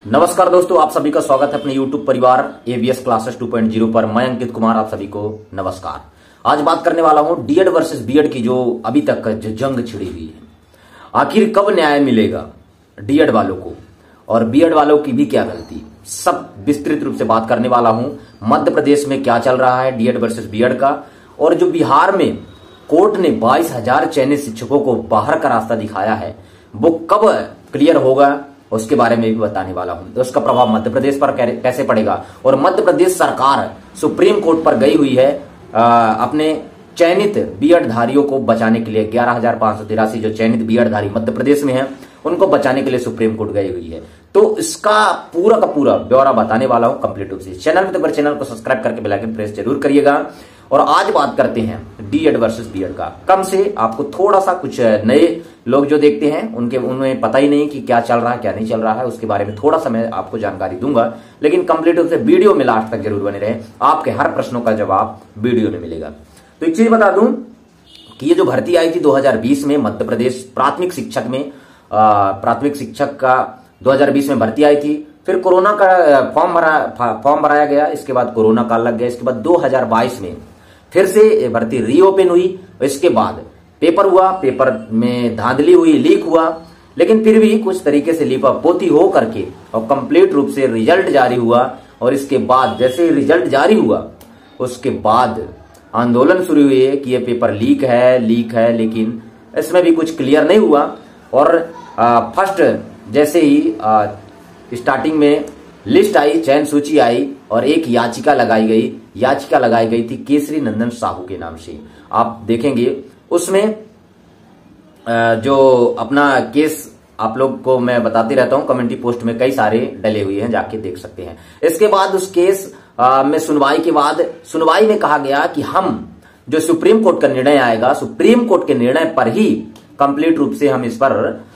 नमस्कार दोस्तों, आप सभी का स्वागत है अपने YouTube परिवार AVS क्लासेस 2.0 पर। मैं अंकित कुमार आप सभी को नमस्कार। आज बात करने वाला हूं डीएड वर्सेस बीएड की, जो अभी तक जो जंग छिड़ी हुई है। आखिर कब न्याय मिलेगा डीएड वालों को और बीएड वालों की भी क्या गलती, सब विस्तृत रूप से बात करने वाला हूं। मध्य प्रदेश में क्या चल रहा है डीएड वर्सेस बीएड का, और जो बिहार में कोर्ट ने 22,000 चयनित शिक्षकों को बाहर का रास्ता दिखाया है वो कब क्लियर होगा उसके बारे में भी बताने वाला हूं। तो उसका प्रभाव मध्य प्रदेश पर कैसे पड़ेगा, और मध्य प्रदेश सरकार सुप्रीम कोर्ट पर गई हुई है अपने चयनित बीएड धारियों को बचाने के लिए। 11,583 जो चयनित बीएड धारी मध्य प्रदेश में है उनको बचाने के लिए सुप्रीम कोर्ट गई हुई है। तो इसका पूरा का पूरा ब्यौरा बताने वाला हूं कंप्लीट रूप से। चैनल को सब्सक्राइब करके बेल आइकन प्रेस जरूर करिएगा। और आज बात करते हैं डीएड वर्सेस बीएड का। कम से आपको थोड़ा सा कुछ नए लोग जो देखते हैं उन्हें पता ही नहीं कि क्या चल रहा है क्या नहीं चल रहा है, उसके बारे में थोड़ा सा मैं आपको जानकारी दूंगा। लेकिन कंप्लीट रूप से वीडियो में लास्ट तक जरूर बने रहे, आपके हर प्रश्नों का जवाब वीडियो में मिलेगा। तो एक चीज बता दूं कि ये जो भर्ती आई थी 2020 में मध्य प्रदेश प्राथमिक शिक्षक का 2020 में भर्ती आई थी। फिर कोरोना का फॉर्म भराया गया, इसके बाद कोरोना काल लग गया। इसके बाद 2022 में फिर से भर्ती रीओपन हुई। इसके बाद पेपर हुआ, पेपर में धांधली हुई, लीक हुआ, लेकिन फिर भी कुछ तरीके से लीपापोती हो करके और कंप्लीट रूप से रिजल्ट जारी हुआ। और इसके बाद जैसे रिजल्ट जारी हुआ उसके बाद आंदोलन शुरू हुए कि ये पेपर लीक है, लेकिन इसमें भी कुछ क्लियर नहीं हुआ। और फर्स्ट जैसे ही स्टार्टिंग में लिस्ट आई, चयन सूची आई और एक याचिका लगाई गई थी केसरी नंदन साहू के नाम से। आप देखेंगे उसमें जो अपना केस आप लोग को मैं बताते रहता हूं, कम्युनिटी पोस्ट में कई सारे डले हुए हैं, जाके देख सकते हैं। इसके बाद उस केस में सुनवाई के बाद सुनवाई में कहा गया कि हम जो सुप्रीम कोर्ट का निर्णय आएगा, सुप्रीम कोर्ट के निर्णय पर ही कंप्लीट रूप से हम इस पर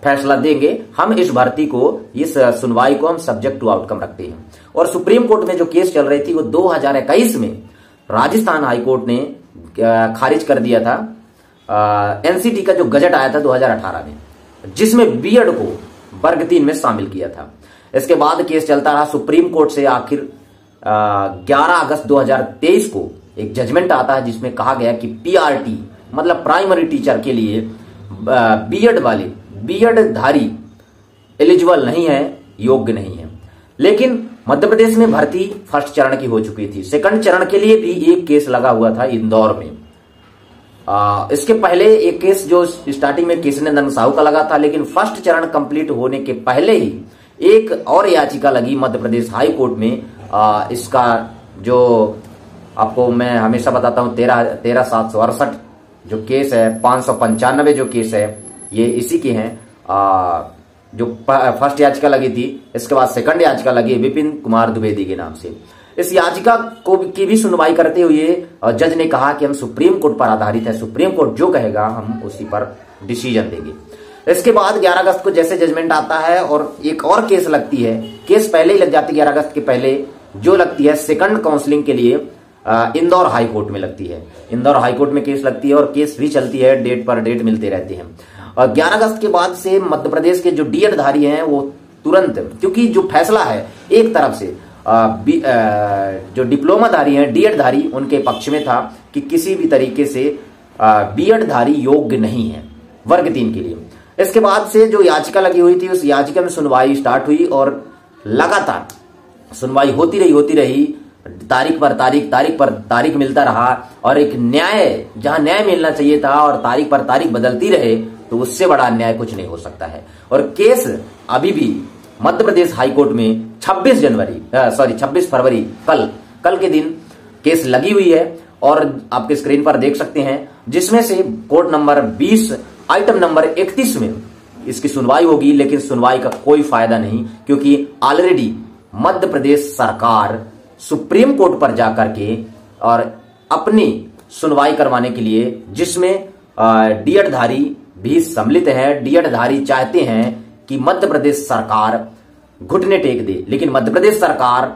फैसला देंगे। हम इस भर्ती को, इस सुनवाई को हम सब्जेक्ट टू आउटकम रखते हैं। और सुप्रीम कोर्ट में जो केस चल रही थी वो 2021 में राजस्थान हाईकोर्ट ने खारिज कर दिया था एनसीटी का जो गजट आया था 2018 में, जिसमें बीएड को वर्ग 3 में शामिल किया था। इसके बाद केस चलता रहा सुप्रीम कोर्ट से। आखिर 11 अगस्त 2023 को एक जजमेंट आता है जिसमें कहा गया कि पीआरटी मतलब प्राइमरी टीचर के लिए बीएड धारी एलिजिबल नहीं है, योग्य नहीं है। लेकिन मध्य प्रदेश में भर्ती फर्स्ट चरण की हो चुकी थी। सेकंड चरण के लिए भी एक केस लगा हुआ था इंदौर में। इसके पहले एक केस जो स्टार्टिंग में केसरी नंदन साहू का लगा था, लेकिन फर्स्ट चरण कंप्लीट होने के पहले ही एक और याचिका लगी मध्य प्रदेश हाई कोर्ट में। इसका जो आपको मैं हमेशा बताता हूं 13,768 जो केस है, 595 जो केस है ये इसी के हैं। जो फर्स्ट याचिका लगी थी, इसके बाद सेकंड याचिका लगी विपिन कुमार द्विवेदी के नाम से। इस याचिका की भी सुनवाई करते हुए जज ने कहा कि हम सुप्रीम कोर्ट पर आधारित है, सुप्रीम कोर्ट जो कहेगा हम उसी पर डिसीजन देंगे। इसके बाद 11 अगस्त को जैसे जजमेंट आता है और एक और केस लगती है, केस पहले ही लग जाती है 11 अगस्त के पहले, जो लगती है सेकंड काउंसलिंग के लिए इंदौर हाई कोर्ट में लगती है। इंदौर हाई कोर्ट में केस लगती है और केस भी चलती है, डेट पर डेट मिलते रहते हैं। और 11 अगस्त के बाद से मध्य प्रदेश के जो डीएड धारी हैं वो तुरंत, क्योंकि जो फैसला है एक तरफ से जो डिप्लोमा धारी हैं, डीएड धारी, उनके पक्ष में था कि किसी भी तरीके से बीएड धारी योग्य नहीं है वर्ग 3 के लिए। इसके बाद से जो याचिका लगी हुई थी उस याचिका में सुनवाई स्टार्ट हुई और लगातार सुनवाई होती रही, तारीख पर तारीख मिलता रहा। और एक न्याय, जहां न्याय मिलना चाहिए था और तारीख पर तारीख बदलती रहे, तो उससे बड़ा अन्याय कुछ नहीं हो सकता है। और केस अभी भी मध्य प्रदेश हाईकोर्ट में 26 फरवरी कल के दिन केस लगी हुई है और आपके स्क्रीन पर देख सकते हैं, जिसमें से कोर्ट नंबर 20 आइटम नंबर 31 में इसकी सुनवाई होगी। लेकिन सुनवाई का कोई फायदा नहीं, क्योंकि ऑलरेडी मध्य प्रदेश सरकार सुप्रीम कोर्ट पर जाकर के और अपनी सुनवाई करवाने के लिए, जिसमें डीएड धारी भी सम्मिलित है, डीएड धारी चाहते हैं कि मध्य प्रदेश सरकार घुटने टेक दे। लेकिन मध्य प्रदेश सरकार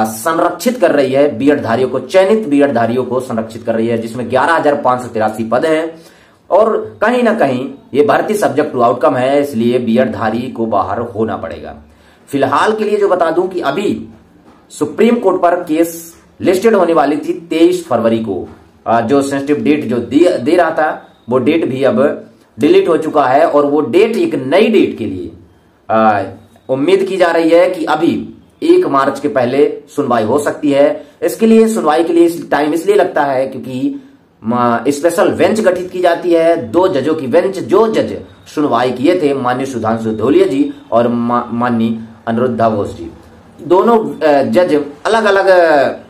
संरक्षित कर रही है बीएड धारियों को, चयनित बीएड धारियों को संरक्षित कर रही है, जिसमें 11,583 पद हैं। और कहीं ना कहीं ये भर्ती सब्जेक्ट टू आउटकम है, इसलिए बीएड धारी को बाहर होना पड़ेगा। फिलहाल के लिए जो बता दूं कि अभी सुप्रीम कोर्ट पर केस लिस्टेड होने वाली थी 23 फरवरी को। जो सेंसिटिव डेट जो दे रहा था वो डेट भी अब डिलीट हो चुका है और वो डेट एक नई डेट के लिए उम्मीद की जा रही है कि अभी 1 मार्च के पहले सुनवाई हो सकती है। इसके लिए सुनवाई के लिए टाइम इसलिए लगता है क्योंकि स्पेशल बेंच गठित की जाती है, 2 जजों की बेंच। जो जज सुनवाई किए थे माननीय सुधांशु धूलिया जी और माननीय अनिरुद्धा बोस जी, दोनों जज अलग अलग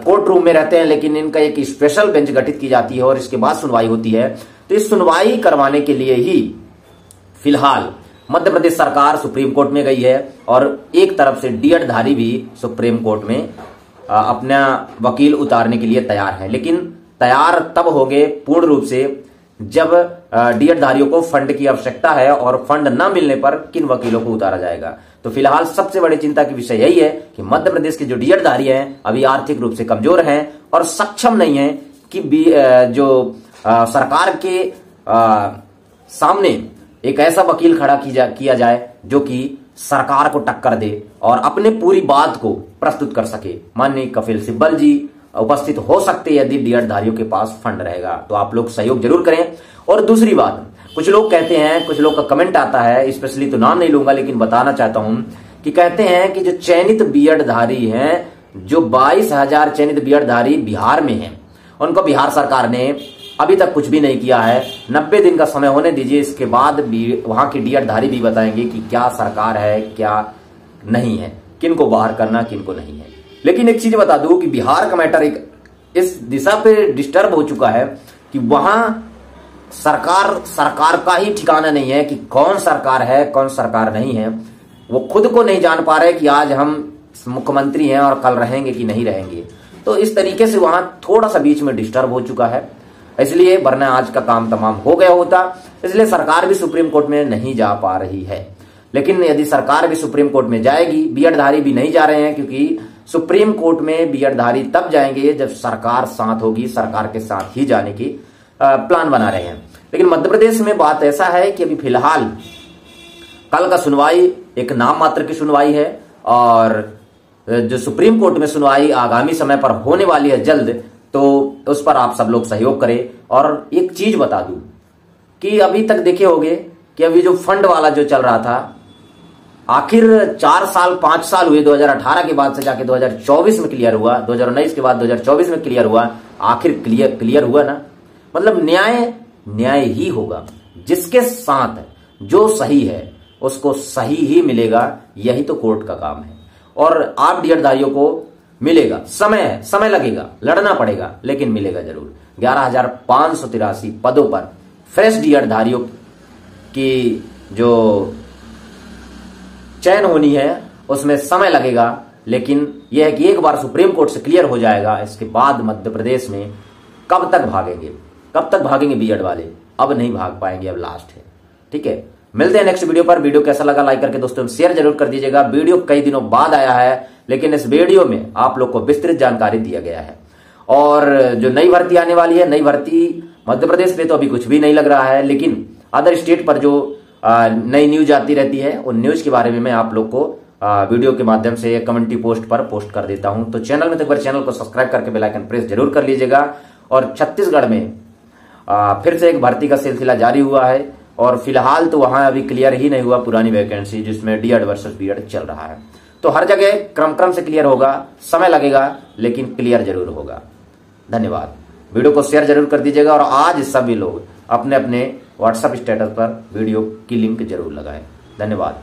कोर्ट रूम में रहते हैं, लेकिन इनका एक स्पेशल बेंच गठित की जाती है और इसके बाद सुनवाई होती है। तो इस सुनवाई करवाने के लिए ही फिलहाल मध्य प्रदेश सरकार सुप्रीम कोर्ट में गई है और एक तरफ से डीएड धारी भी सुप्रीम कोर्ट में अपना वकील उतारने के लिए तैयार है। लेकिन तैयार तब होंगे पूर्ण रूप से जब डीएड धारियों को फंड की आवश्यकता है और फंड न मिलने पर किन वकीलों को उतारा जाएगा। तो फिलहाल सबसे बड़ी चिंता की विषय यही है कि मध्य प्रदेश के जो डीएड धारी हैं अभी आर्थिक रूप से कमजोर हैं और सक्षम नहीं है कि जो सरकार के सामने एक ऐसा वकील खड़ा किया जाए जो कि सरकार को टक्कर दे और अपने पूरी बात को प्रस्तुत कर सके। माननीय कपिल सिब्बल जी उपस्थित हो सकते हैं यदि डीएड धारियों के पास फंड रहेगा। तो आप लोग सहयोग जरूर करें। और दूसरी बात, कुछ लोग कहते हैं, कुछ लोग का कमेंट आता है, स्पेशली तो नाम नहीं लूंगा लेकिन बताना चाहता हूं कि कहते हैं कि जो चयनित बीएड धारी हैं, जो 22,000 चयनित बीएड धारी बिहार में हैं, उनको बिहार सरकार ने अभी तक कुछ भी नहीं किया है। 90 दिन का समय होने दीजिए, इसके बाद वहां के डीएड धारी भी बताएंगे कि क्या सरकार है क्या नहीं है, किनको बाहर करना किनको नहीं है। लेकिन एक चीज बता दूं कि बिहार का मैटर एक इस दिशा पे डिस्टर्ब हो चुका है कि वहां सरकार का ही ठिकाना नहीं है कि कौन सरकार है कौन सरकार नहीं है। वो खुद को नहीं जान पा रहे कि आज हम मुख्यमंत्री हैं और कल रहेंगे कि नहीं रहेंगे। तो इस तरीके से वहां थोड़ा सा बीच में डिस्टर्ब हो चुका है, इसलिए वरना आज का काम तमाम हो गया होता। इसलिए सरकार भी सुप्रीम कोर्ट में नहीं जा पा रही है। लेकिन यदि सरकार भी सुप्रीम कोर्ट में जाएगी, बीएड धारी भी नहीं जा रहे हैं, क्योंकि सुप्रीम कोर्ट में बीएड धारी तब जाएंगे जब सरकार साथ होगी, सरकार के साथ ही जाने की प्लान बना रहे हैं। लेकिन मध्य प्रदेश में बात ऐसा है कि अभी फिलहाल कल का सुनवाई एक नाम मात्र की सुनवाई है और जो सुप्रीम कोर्ट में सुनवाई आगामी समय पर होने वाली है जल्द, तो उस पर आप सब लोग सहयोग करें। और एक चीज बता दूं कि अभी तक देखे होंगे कि अभी जो फंड वाला जो चल रहा था, आखिर 4 साल 5 साल हुए, 2018 के बाद से जाके 2024 में क्लियर हुआ, 2019 के बाद 2024 में क्लियर हुआ, आखिर क्लियर हुआ ना। मतलब न्याय ही होगा, जिसके साथ जो सही है उसको सही ही मिलेगा, यही तो कोर्ट का काम है। और आप डीएड धारियों को मिलेगा, समय लगेगा, लड़ना पड़ेगा, लेकिन मिलेगा जरूर। 11,583 पदों पर फ्रेश डीएड धारियों की जो चयन होनी है उसमें समय लगेगा, लेकिन यह है कि एक बार सुप्रीम कोर्ट से क्लियर हो जाएगा, इसके बाद मध्य प्रदेश में कब तक भागेंगे बीएड वाले? अब नहीं भाग पाएंगे, अब लास्ट है। ठीक है, मिलते हैं नेक्स्ट वीडियो पर। वीडियो कैसा लगा लाइक करके दोस्तों शेयर जरूर कर दीजिएगा। वीडियो कई दिनों बाद आया है, लेकिन इस वीडियो में आप लोग को विस्तृत जानकारी दिया गया है। और जो नई भर्ती आने वाली है, नई भर्ती मध्य प्रदेश में तो अभी कुछ भी नहीं लग रहा है, लेकिन अदर स्टेट पर जो नई न्यूज आती रहती है, उन न्यूज के बारे में मैं आप लोग को वीडियो के माध्यम से कम्युनिटी पोस्ट पर पोस्ट कर देता हूं। तो चैनल में तो एक बार चैनल को सब्सक्राइब करके बेल आइकन प्रेस जरूर कर लीजिएगा। और छत्तीसगढ़ में फिर से एक भर्ती का सिलसिला जारी हुआ है और फिलहाल तो वहां अभी क्लियर ही नहीं हुआ पुरानी वैकेंसी, जिसमें डीएड वर्सेस बीएड चल रहा है। तो हर जगह क्रम से क्लियर होगा, समय लगेगा लेकिन क्लियर जरूर होगा। धन्यवाद। वीडियो को शेयर जरूर कर दीजिएगा और आज सभी लोग अपने अपने व्हाट्सएप स्टेटस पर वीडियो की लिंक जरूर लगाएं। धन्यवाद।